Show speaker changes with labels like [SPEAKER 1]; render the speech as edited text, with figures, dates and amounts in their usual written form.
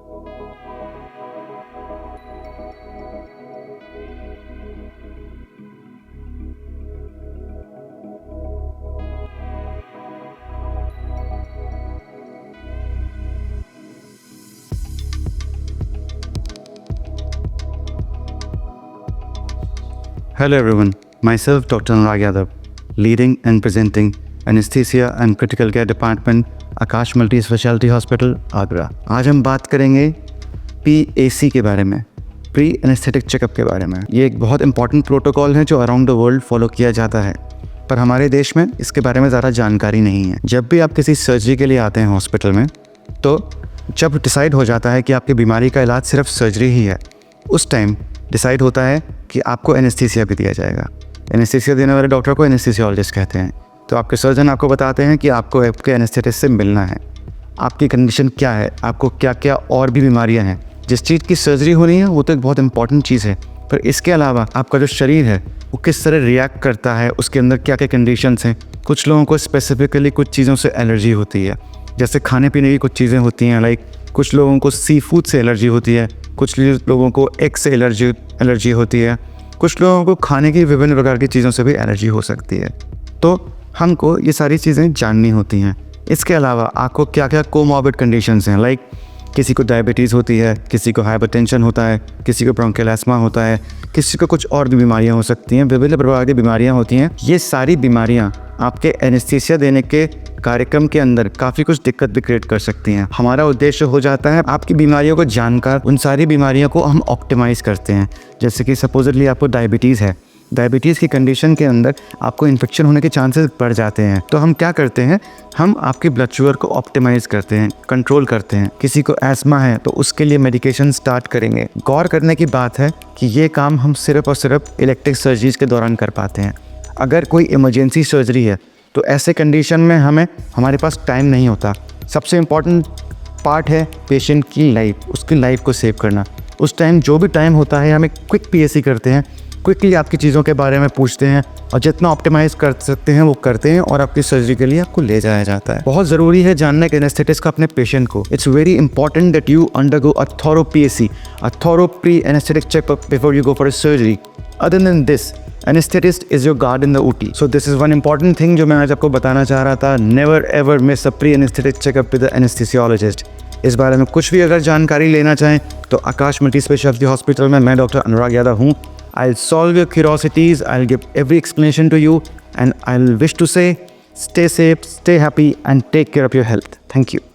[SPEAKER 1] Hello everyone, myself Dr. Anurag Yadav, leading and presenting Anesthesia and Critical Care Department, Akash multi speciality hospital Agra. आज हम बात करेंगे PAC के बारे में, प्री एनेस्थेटिक चेकअप के बारे में। ये एक बहुत इंपॉर्टेंट प्रोटोकॉल है जो अराउंड द वर्ल्ड फॉलो किया जाता है, पर हमारे देश में इसके बारे में ज़्यादा जानकारी नहीं है। जब भी आप किसी सर्जरी के लिए आते हैं हॉस्पिटल में, तो जब डिसाइड हो जाता है कि आपकी बीमारी का इलाज सिर्फ सर्जरी ही है, उस टाइम डिसाइड होता है कि आपको एनेस्थीसिया भी दिया जाएगा। एनेस्थीसिया देने वाले डॉक्टर को एनेस्थीसियोलॉजिस्ट कहते हैं। तो आपके सर्जन आपको बताते हैं कि आपको आपके एनेस्थेटिस्ट से मिलना है, आपकी कंडीशन क्या है, आपको क्या क्या और भी बीमारियां हैं। जिस चीज़ की सर्जरी होनी है वो तो एक बहुत इंपॉर्टेंट चीज़ है, पर इसके अलावा आपका जो शरीर है वो किस तरह रिएक्ट करता है, उसके अंदर क्या क्या कंडीशंस हैं। कुछ लोगों को स्पेसिफिकली कुछ चीज़ों से एलर्जी होती है, जैसे खाने पीने की कुछ चीज़ें होती हैं, लाइक कुछ लोगों को सी फूड से एलर्जी होती है, कुछ लोगों को एग से एलर्जी होती है, कुछ लोगों को खाने की विभिन्न प्रकार की चीज़ों से भी एलर्जी हो सकती है। तो हमको ये सारी चीज़ें जाननी होती हैं। इसके अलावा आपको क्या क्या कोमॉर्बिड कंडीशंस हैं, लाइक किसी को डायबिटीज़ होती है, किसी को हाइपरटेंशन होता है, किसी को ब्रोंकियल एस्मा होता है, किसी को कुछ और भी बीमारियां हो सकती हैं, विभिन्न प्रकार की बीमारियां होती हैं। ये सारी बीमारियां आपके एनेस्थीसिया देने के कार्यक्रम के अंदर काफ़ी कुछ दिक्कत भी क्रिएट कर सकती हैं। हमारा उद्देश्य हो जाता है आपकी बीमारियों को जानकर उन सारी बीमारियों को हम ऑप्टिमाइज़ करते हैं। जैसे कि सपोजली आपको डायबिटीज़ है, डायबिटीज़ की कंडीशन के अंदर आपको इन्फेक्शन होने के चांसेस बढ़ जाते हैं। तो हम क्या करते हैं, हम आपके ब्लड शुगर को ऑप्टिमाइज़ करते हैं, कंट्रोल करते हैं। किसी को एस्मा है तो उसके लिए मेडिकेशन स्टार्ट करेंगे। गौर करने की बात है कि ये काम हम सिर्फ और सिर्फ इलेक्टिव सर्जरीज के दौरान कर पाते हैं। अगर कोई इमरजेंसी सर्जरी है तो ऐसे कंडीशन में हमारे पास टाइम नहीं होता। सबसे इम्पॉर्टेंट पार्ट है पेशेंट की लाइफ, उसकी लाइफ को सेव करना। उस टाइम जो भी टाइम होता है हमें क्विक PAC करते हैं, क्विकली आपकी चीज़ों के बारे में पूछते हैं और जितना ऑप्टिमाइज़ कर सकते हैं वो करते हैं और आपकी सर्जरी के लिए आपको ले जाया जाता है। बहुत ज़रूरी है जानना कि एनेस्थेटिस्ट का अपने पेशेंट को। It's very important that you undergo a thorough PAC, a thorough pre anaesthetic checkup before you go for a surgery. Other than this, anaesthetist is your guard in the OT। So this is one important thing जो मैं आज आपको बताना चाह रहा था। Never ever miss a pre anaesthetic checkup with the anaesthesiologist. इस बारे में कुछ भी अगर जानकारी लेना चाहें तो आकाश मल्टी स्पेशलिटी हॉस्पिटल में मैं डॉक्टर अनुराग यादव हूँ। I'll solve your curiosities, I'll give every explanation to you, and I'll wish to say stay safe, stay happy, and take care of your health. Thank you.